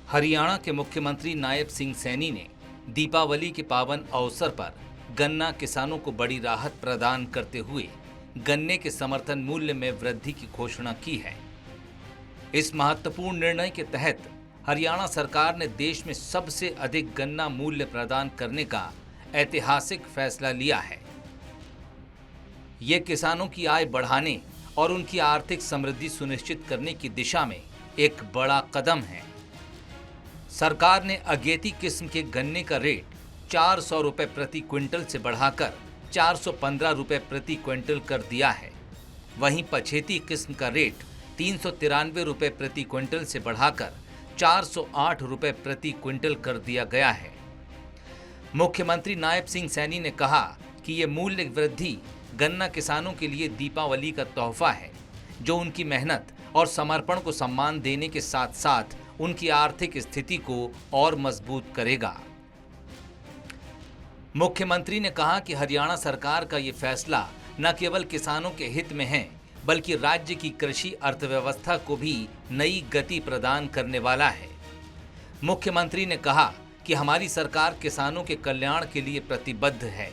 हरियाणा के मुख्यमंत्री नायब सिंह सैनी ने दीपावली के पावन अवसर पर गन्ना किसानों को बड़ी राहत प्रदान करते हुए गन्ने के समर्थन मूल्य में वृद्धि की घोषणा की है। इस महत्वपूर्ण निर्णय के तहत हरियाणा सरकार ने देश में सबसे अधिक गन्ना मूल्य प्रदान करने का ऐतिहासिक फैसला लिया है। ये किसानों की आय बढ़ाने और उनकी आर्थिक समृद्धि सुनिश्चित करने की दिशा में एक बड़ा कदम है। सरकार ने अगेती किस्म के गन्ने का रेट 400 रुपए प्रति क्विंटल से बढ़ाकर 415 रुपए प्रति क्विंटल कर दिया है। वहीं पछेती किस्म का रेट 393 रुपए प्रति क्विंटल से बढ़ाकर 408 रुपए प्रति क्विंटल कर दिया गया है। मुख्यमंत्री नायब सिंह सैनी ने कहा कि ये मूल्य वृद्धि गन्ना किसानों के लिए दीपावली का तोहफा है, जो उनकी मेहनत और समर्पण को सम्मान देने के साथ साथ उनकी आर्थिक स्थिति को और मजबूत करेगा। मुख्यमंत्री ने कहा कि हरियाणा सरकार का ये फैसला न केवल किसानों के हित में है, बल्कि राज्य की कृषि अर्थव्यवस्था को भी नई गति प्रदान करने वाला है। मुख्यमंत्री ने कहा कि हमारी सरकार किसानों के कल्याण के लिए प्रतिबद्ध है।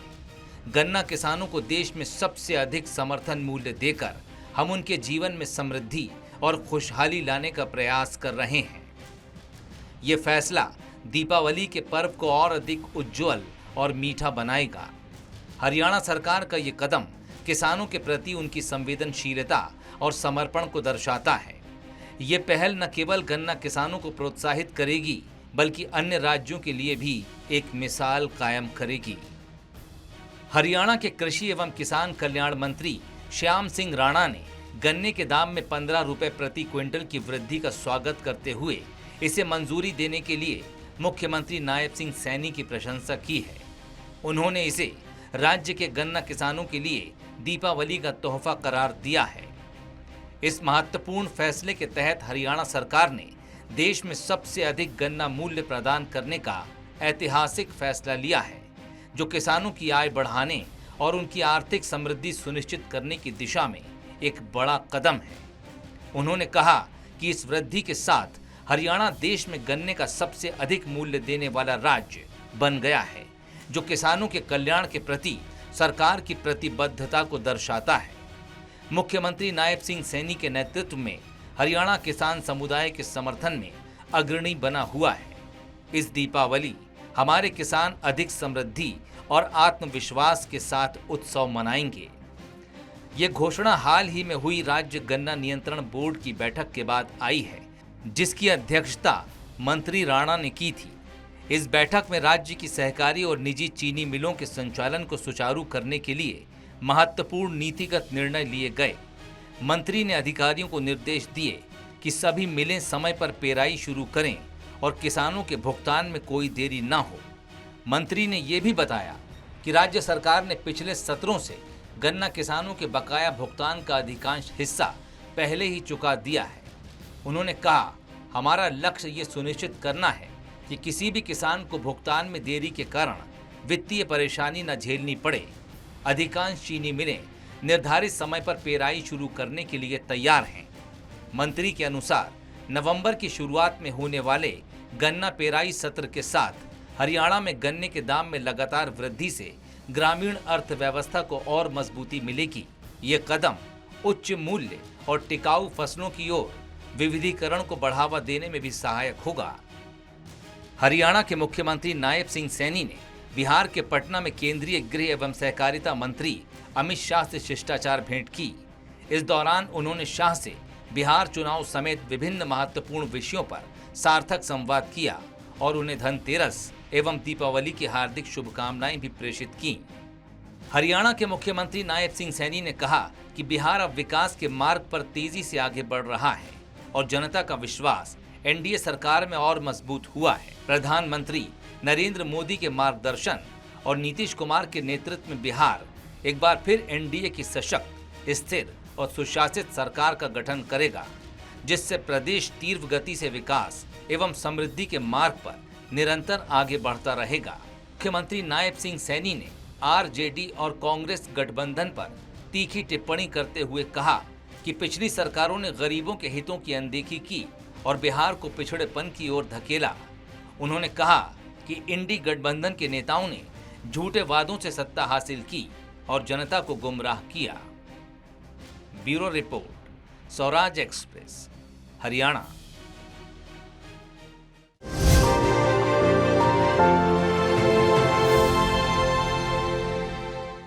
गन्ना किसानों को देश में सबसे अधिक समर्थन मूल्य देकर हम उनके जीवन में समृद्धि और खुशहाली लाने का प्रयास कर रहे हैं। ये फैसला दीपावली के पर्व को और अधिक उज्जवल और मीठा बनाएगा। हरियाणा सरकार का ये कदम किसानों के प्रति उनकी संवेदनशीलता और समर्पण को दर्शाता है। ये पहल न केवल गन्ना किसानों को प्रोत्साहित करेगी, बल्कि अन्य राज्यों के लिए भी एक मिसाल कायम करेगी। हरियाणा के कृषि एवं किसान कल्याण मंत्री श्याम सिंह राणा ने गन्ने के दाम में 15 रुपए प्रति क्विंटल की वृद्धि का स्वागत करते हुए इसे मंजूरी देने के लिए मुख्यमंत्री नायब सिंह सैनी की प्रशंसा की है। उन्होंने इसे राज्य के गन्ना किसानों के लिए दीपावली का तोहफा करार दिया है। इस महत्वपूर्ण फैसले के तहत हरियाणा सरकार ने देश में सबसे अधिक गन्ना मूल्य प्रदान करने का ऐतिहासिक फैसला लिया है, जो किसानों की आय बढ़ाने और उनकी आर्थिक समृद्धि सुनिश्चित करने की दिशा में एक बड़ा कदम है। उन्होंने कहा कि इस वृद्धि के साथ हरियाणा देश में गन्ने का सबसे अधिक मूल्य देने वाला राज्य बन गया है, जो किसानों के कल्याण के प्रति सरकार की प्रतिबद्धता को दर्शाता है। मुख्यमंत्री नायब सिंह सैनी के नेतृत्व में हरियाणा किसान समुदाय के समर्थन में अग्रणी बना हुआ है। इस दीपावली हमारे किसान अधिक समृद्धि और आत्मविश्वास के साथ उत्सव मनाएंगे। ये घोषणा हाल ही में हुई राज्य गन्ना नियंत्रण बोर्ड की बैठक के बाद आई है, जिसकी अध्यक्षता मंत्री राणा ने की थी। इस बैठक में राज्य की सहकारी और निजी चीनी मिलों के संचालन को सुचारू करने के लिए महत्वपूर्ण नीतिगत निर्णय लिए गए। मंत्री ने अधिकारियों को निर्देश दिए कि सभी मिलें समय पर पेराई शुरू करें और किसानों के भुगतान में कोई देरी न हो। मंत्री ने ये भी बताया कि राज्य सरकार ने पिछले सत्रों से गन्ना किसानों के बकाया भुगतान का अधिकांश हिस्सा पहले ही चुका दिया है। उन्होंने कहा, हमारा लक्ष्य ये सुनिश्चित करना है कि किसी भी किसान को भुगतान में देरी के कारण वित्तीय परेशानी न झेलनी पड़े। अधिकांश चीनी मिलें निर्धारित समय पर पेराई शुरू करने के लिए तैयार हैं। मंत्री के अनुसार नवंबर की शुरुआत में होने वाले गन्ना पेराई सत्र के साथ हरियाणा में गन्ने के दाम में लगातार वृद्धि से ग्रामीण अर्थव्यवस्था को और मजबूती मिलेगी। ये कदम उच्च मूल्य और टिकाऊ फसलों की ओर विविधीकरण को बढ़ावा देने में भी सहायक होगा। हरियाणा के मुख्यमंत्री नायब सिंह सैनी ने बिहार के पटना में केंद्रीय गृह एवं सहकारिता मंत्री अमित शाह से शिष्टाचार भेंट की। इस दौरान उन्होंने शाह से बिहार चुनाव समेत विभिन्न महत्वपूर्ण विषयों पर सार्थक संवाद किया और उन्हें धनतेरस एवं दीपावली की हार्दिक शुभकामनाएं भी प्रेषित की। हरियाणा के मुख्यमंत्री नायब सिंह सैनी ने कहा कि बिहार अब विकास के मार्ग पर तेजी से आगे बढ़ रहा है और जनता का विश्वास एनडीए सरकार में और मजबूत हुआ है। प्रधानमंत्री नरेंद्र मोदी के मार्गदर्शन और नीतीश कुमार के नेतृत्व में बिहार एक बार फिर एनडीए की सशक्त, स्थिर और सुशासित सरकार का गठन करेगा, जिससे प्रदेश तीव्र गति से विकास एवं समृद्धि के मार्ग पर निरंतर आगे बढ़ता रहेगा। मुख्यमंत्री नायब सिंह सैनी ने आरजेडी और कांग्रेस गठबंधन पर तीखी टिप्पणी करते हुए कहा कि पिछली सरकारों ने गरीबों के हितों की अनदेखी की और बिहार को पिछड़ेपन की ओर धकेला। उन्होंने कहा कि इंडी गठबंधन के नेताओं ने झूठे वादों से सत्ता हासिल की और जनता को गुमराह किया। Bureau report, Swaraj express, Haryana.